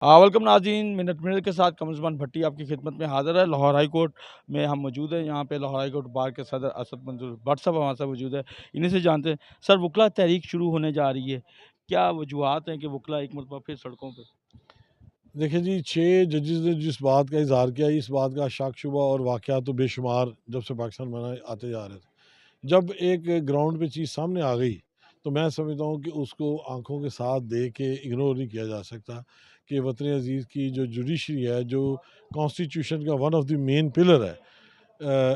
Welcome नाज़रीन, minute minute के साथ कमरज़मान भट्टी आपकी खिदमत में हाज़िर है। लाहौर हाई कोर्ट में हम मौजूद हैं। यहाँ पे लाहौर हाई कोर्ट बार के सदर असद मंजूर भट्ट साहब हमारे साथ मौजूद है। इन्हीं से जानते हैं, सर वकला तहरीक शुरू होने जा रही है। क्या वजूहात हैं कि वकला एक मरतबा फिर सड़कों पे? देखिए जी, 6 जजेस ने जिस बात का इज़हार किया, इस बात का शक-शुबा और वाक़यात तो बेशुमार जब से पाकिस्तान बना है, आते जा रहे थे। जब एक ग्राउंड पे चीज़ सामने आ गई, तो मैं समझता हूँ कि उसको आँखों के साथ देख के इग्नोर नहीं किया जा सकता कि वतन अज़ीज़ की जो जुडिशरी है, जो कॉन्स्टिट्यूशन का one of the main pillar है,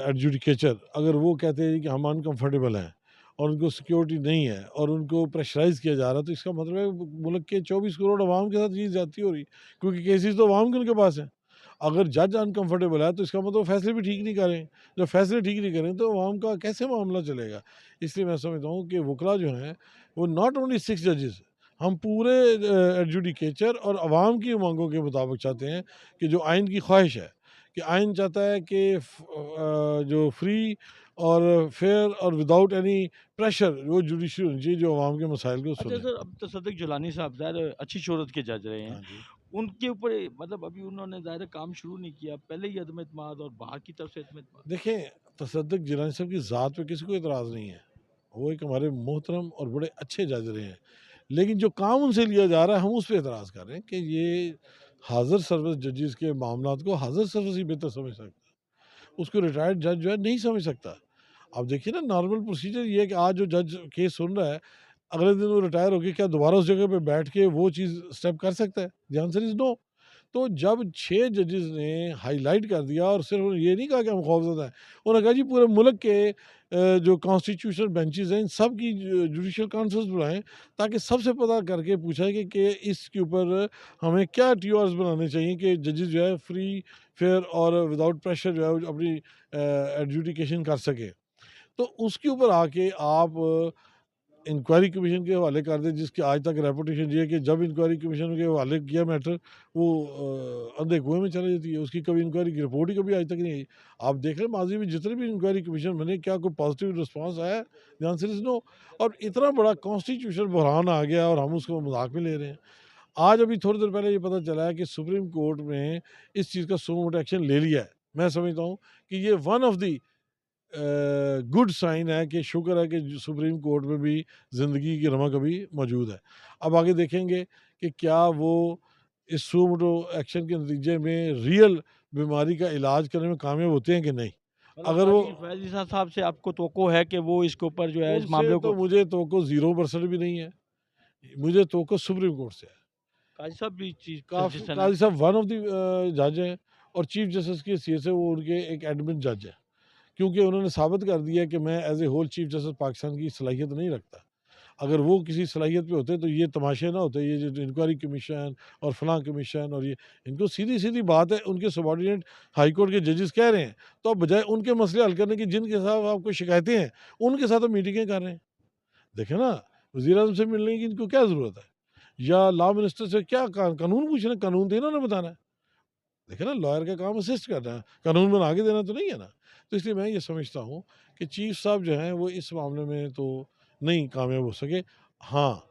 एडजुडिकेचर, अगर वो कहते हैं कि हम अनकंफर्टेबल हैं और उनको सिक्योरिटी नहीं है और उनको प्रेशराइज़ किया जा रहा है, तो इसका मतलब है मुल्क के 24 करोड़ अवाम के साथ ये ज़्यादती हो रही है, क्योंकि केसेस तो अवाम के उनके पास हैं। अगर जज अनकंफर्टेबल है तो इसका मतलब फैसले भी ठीक नहीं कर रहे हैं। जब फैसले ठीक नहीं करें तो अवाम का कैसे मामला चलेगा? इसलिए मैं समझता हूँ कि वकला जो हैं वो नॉट ओनली 6 जजेस, हम पूरे एडजुडिकेचर और अवाम की मांगों के मुताबिक चाहते हैं कि जो आइन की ख्वाहिश है कि आइन चाहता है कि जो फ्री और फेयर और विदाउट एनी प्रेशर वो जुडिशरी होनी चाहिए जो अवाम के मसाइल को अच्छा सुने। सर, अब तसद्दुक़ जिलानी साहब ज़ाहिर है अच्छी शोहरत के जज रहे हैं। हाँ जी। उनके ऊपर मतलब अभी उन्होंने ज़ाहिर है काम शुरू नहीं किया, पहले ही अदम एतमाद और बाहर की तरफ से अदम एतमाद। देखें, तसद्दुक़ जिलानी साहब की ज़ात पे किसी को एतराज़ नहीं है। वो एक हमारे मोहतरम और बड़े अच्छे जज रहे हैं। लेकिन जो काम उनसे लिया जा रहा है, हम उस पे एतराज़ कर रहे हैं कि ये हाज़िर सर्विस जजेस के मामलात को हाज़िर सर्विस ही बेहतर समझ सकता है। उसको रिटायर्ड जज जो है नहीं समझ सकता। अब देखिए ना, नॉर्मल प्रोसीजर ये है कि आज जो जज केस सुन रहा है, अगले दिन वो रिटायर होके क्या दोबारा उस जगह पे बैठ के वो चीज़ स्टेप कर सकता है? The answer is no. तो जब 6 जजेस ने हाइलाइट कर दिया और सिर्फ ये नहीं कहा कि हम खौफज़दा हैं, उन्होंने कहा जी पूरे मुल्क के जो कॉन्स्टिट्यूशनल बेंचेस हैं इन सब की जुडिशियल काउंसिल्स बुलाएँ, ताकि सबसे पता करके पूछा कि इसके ऊपर हमें क्या टीओआरस बनाने चाहिए कि जजेस जो है फ्री, फेयर और विदाउट प्रेशर जो है वो अपनी एडजुडिकेशन कर सकें। तो उसके ऊपर आके आप इंक्वायरी कमीशन के हवाले कर दें, जिसकी आज तक रेपुटेशन ये है कि जब इंक्वायरी कमीशन के हवाले किया मैटर, वो अंधे कुएँ में चली जाती है। उसकी कभी इंक्वायरी की रिपोर्ट ही कभी आज तक नहीं आई। आप देख लें माज़ी में जितने भी इंक्वायरी कमीशन बने, क्या कोई पॉजिटिव रिस्पॉन्स आया है? The answer is no. और इतना बड़ा कॉन्स्टिट्यूशनल बहरान आ गया और हम उसको मज़ाक में ले रहे हैं। आज अभी थोड़ी देर पहले ये पता चला है कि सुप्रीम कोर्ट में इस चीज़ का सो मोटो एक्शन ले लिया है। मैं समझता हूँ कि ये one of the good sign है कि शुक्र है कि सुप्रीम कोर्ट में भी ज़िंदगी की रमक अभी मौजूद है। अब आगे देखेंगे कि क्या वो इस सूमोटो एक्शन के नतीजे में रियल बीमारी का इलाज करने में कामयाब होते हैं कि नहीं? मतलब अगर वो काज़ी फैज़ ईसा साहब से आपको तवक्को है कि वो इसके ऊपर जो है इस उनसे मामले तो को। मुझे तवक्को 0% भी नहीं है। मुझे तवक्को सुप्रीम कोर्ट से है। काज़ी साहब भी चीफ काफ़ी जस्टिस हैं ना? काज़ी साहब वन ऑफ द जज हैं और चीफ जस्टिस की हैसियत से वो उनके एक एडमिन जज हैं। क्योंकि उन्होंने साबित कर दिया कि मैं as a whole chief justice Pakistan की सलाहियत नहीं रखता। अगर वो किसी सलाहियत पे होते तो ये तमाशे ना होते, ये जो इंक्वायरी कमीशन और फलां कमीशन और ये इनको सीधी-सीधी बात है, उनके सबॉर्डिनेट हाई कोर्ट के जजेस कह रहे हैं, तो अब बजाय उनके मसले हल करने की जिनके साथ आपको शिकायतें हैं, उनके साथ आप मीटिंगें कर रहे हैं। देखें ना, वज़ीर-ए-आज़म से मिलने की इनको क्या ज़रूरत है? या लॉ मिनिस्टर से क्या कानून पूछना है, कानून तो इन्होंने बताना है। देखिए ना, लॉयर का काम असिस्ट करना है, कानून बना के देना तो नहीं है ना। तो इसलिए मैं ये समझता हूँ कि चीफ साहब जो हैं वो इस मामले में तो नहीं कामयाब हो सके। हाँ,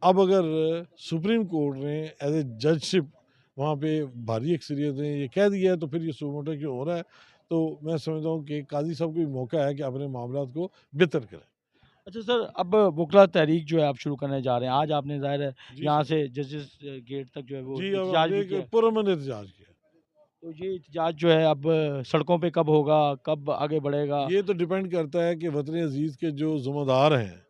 अब अगर सुप्रीम कोर्ट ने एज़ ए जजशिप वहाँ पे भारी अक्सरियत ने ये कह दिया है तो फिर ये सुमो मोटो क्यों हो रहा है? तो मैं समझता हूँ कि काज़ी साहब को भी मौका है कि अपने मामलात को बेहतर करें। अच्छा सर, अब वकला तहरीक जो है आप शुरू करने जा रहे हैं। आज आपने ज़ाहिर है जी यहाँ सर। से जजेस गेट तक जो है वो जी, अब एहतजाज हमने भी एक किया है। पुरअमन एहतजाज किया। तो ये एहतजाज जो है अब सड़कों पे कब होगा? कब आगे बढ़ेगा? ये तो डिपेंड करता है कि वतन अज़ीज़ के जो ज़िम्मेदार हैं,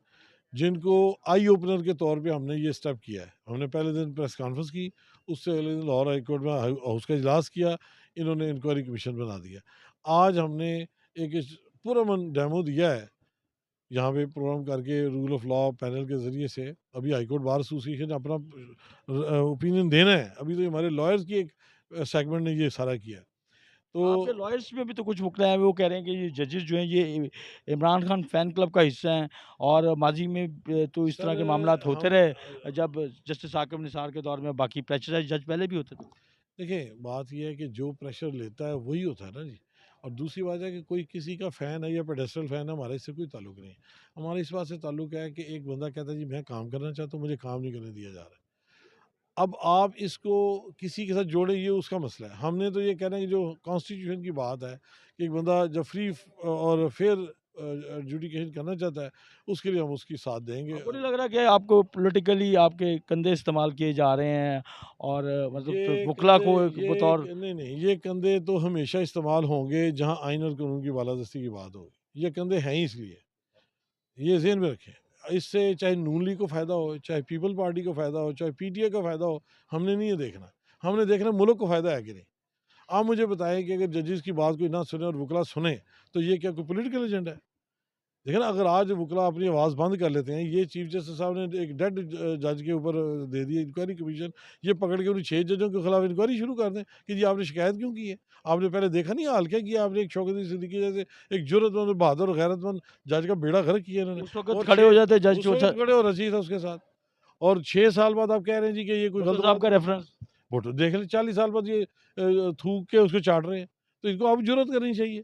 जिनको आई ओपनर के तौर पे हमने ये स्टेप किया है। हमने पहले दिन प्रेस कॉन्फ्रेंस की, उससे अगले दिन लाहौर हाई कोर्ट में हाउस का इजलास किया, इन्होंने इंक्वायरी कमीशन बना दिया। आज हमने एक पुरअमन डेमो दिया है, यहाँ पे प्रोग्राम करके रूल ऑफ लॉ पैनल के ज़रिए से। अभी हाई कोर्ट बार एसोसिएशन ने अपना ओपिनियन देना है। अभी तो हमारे लॉयर्स की एक सेगमेंट ने ये सारा किया है। आपके तो लॉयर्स में भी तो कुछ वकला हैं, वो कह रहे हैं कि ये जजेस जो हैं ये इमरान खान फैन क्लब का हिस्सा हैं और माज़ी में तो इस सर तरह के मामलात होते हम रहे जब जस्टिस आकिब निसार के दौर में, बाकी प्रेशराइज़ जज पहले भी होते थे। देखिए, बात ये है कि जो प्रेशर लेता है वही होता है ना जी। और दूसरी बात है कि कोई किसी का फ़ैन है या पेडेस्टल फ़ैन है, हमारा इससे कोई ताल्लुक नहीं है। हमारा इस बात से ताल्लुक है कि एक बंदा कहता है जी मैं काम करना चाहता हूँ, मुझे काम नहीं करने दिया जा रहा है। अब आप इसको किसी के साथ जोड़ें, ये उसका मसला है। हमने तो ये कहना है कि जो कॉन्स्टिट्यूशन की बात है कि एक बंदा जब फ्री और फेयर एडजुडिकेशन करना चाहता है, उसके लिए हम उसकी साथ देंगे। आपको नहीं लग रहा कि आपको पॉलिटिकली आपके कंधे इस्तेमाल किए जा रहे हैं और मतलब तो ये वकला कंधे को एक ये बतौर क नहीं, नहीं, ये कंधे तो हमेशा इस्तेमाल होंगे जहाँ आइन और कानून की बालादस्ती की बात होगी। ये कंधे हैं ही इसलिए, ये ज़हन में रखें। इससे चाहे नून लीग को फ़ायदा हो, चाहे पीपल पार्टी को फ़ायदा हो, चाहे पीटीआई को फ़ायदा हो, हमने नहीं ये देखना। हमने देखना मुल्क को फ़ायदा है कि नहीं। आप मुझे बताएँ कि अगर जजेस की बात कोई ना सुने और वकला सुने, तो ये क्या कोई पॉलिटिकल एजेंडा है? देखिए ना, अगर आज वकला अपनी आवाज़ बंद कर लेते हैं, ये चीफ जस्टिस साहब ने एक डेड जज के ऊपर दे दी इंक्वायरी कमीशन, ये पकड़ के उन्हें 6 जजों के खिलाफ इंक्वायरी शुरू कर दें कि जी आपने शिकायत क्यों की है? आपने पहले देखा नहीं हाल क्या किया आपने? एक शौकत सिद्दीकी जैसे एक जुर्रतमंद, बहादुर और गैरतमंद जज का बेड़ा गर्क किया इन्होंने। उस वक़्त और खड़े हो 6 जाते जज उस जो वक़्त खड़े हो रसीद था उसके साथ, और 6 साल बाद आप कह रहे हैं जी कि ये कोई भुट्टो गलत साहब बात का है। रेफ़रेंस भुट्टो देख लें 40 साल बाद ये थूक के उसको चाट रहे हैं, तो इनको अब जुर्रत करनी चाहिए।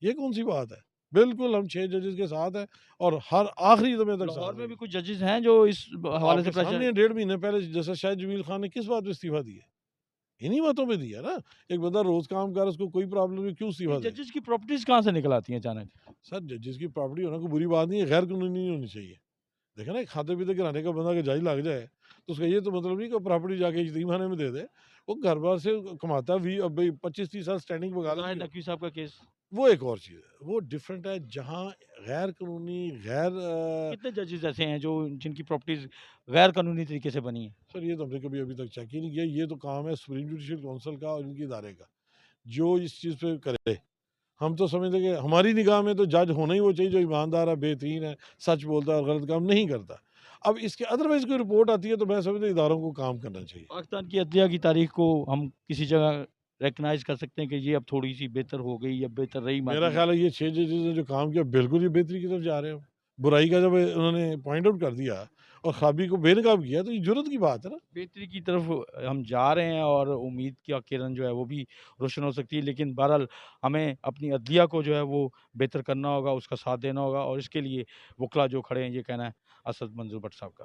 ये कौन-सी बात है? बिल्कुल हम 6 जजेस के साथ हैं और हर आखिरी दमे तक साथ लाहौर में भी रहेंगे। कुछ जजेस हैं जो इस हवाले से आपके प्रेशर सामने है, डेढ़ महीने पहले जस्टिस शाहिद जमील खान ने किस बात पे इस्तीफ़ा दिया? इन्हीं बातों पे दिया ना। एक बंदा रोज़ काम कर रहा है, उसको कोई प्रॉब्लम नहीं, क्यों ये इस्तीफ़ा दे? जजेस की प्रॉपर्टीज़ कहाँ से निकल आती हैं अचानक? सर जजेस की प्रॉपर्टी होना कोई बुरी बात नहीं है, गैर कानूनी नहीं होनी चाहिए। देखा ना, खाते-पीते घराने का बंदा अगर जज लग जाए, तो उसका ये तो मतलब नहीं कि प्रॉपर्टी जाके यतीमखाने में दे दे। वो घर-बार से कमाता भी, अब भई 25-30 साल स्टैंडिंग वकालत की ज़ाहिद हो, नकवी साहब का केस वो एक और चीज़ है। वो डिफरेंट है, जहाँ गैर कानूनी, गैर कितने जजेस ऐसे हैं जो जिनकी प्रॉपर्टीज़ गैर कानूनी तरीके से बनी हैं? सर ये तो हमने कभी अभी तक चेक ही नहीं किया। ये तो काम है सुप्रीम जुडिशियल काउंसिल का और इनके इदारे का, जो इस चीज़ पे करे। हम तो समझते हैं कि हमारी निगाह में तो जज होना ही वो चाहिए जो ईमानदार है, बेहतरीन है, सच बोलता है और गलत काम नहीं करता। अब इसके अदरवाइज़ कोई रिपोर्ट आती है तो मैं समझता हूँ इदारों को काम करना चाहिए। पाकिस्तान की अदलिया की तारीख को हम किसी जगह रिकॉग्नाइज़ कर सकते हैं कि ये अब थोड़ी-सी बेहतर हो गई या बेहतर रही मेरा माजी में? ख़्याल है ये 6 जजेस ने जो काम किया बिल्कुल ही बेहतरी की तरफ जा रहे हैं। बुराई का जब उन्होंने पॉइंट आउट कर दिया और ख़ामी को बेनकाब किया, तो ये जुर्रत की बात है ना। बेहतरी की तरफ हम जा रहे हैं और उम्मीद का किरण जो है वो भी रोशन हो सकती है। लेकिन बहरहाल हमें अपनी अदलिया को जो है वो बेहतर करना होगा, उसका साथ देना होगा और इसके लिए वकला जो खड़े हैं ये कहना है असद मंज़ूर भट्ट साहब का।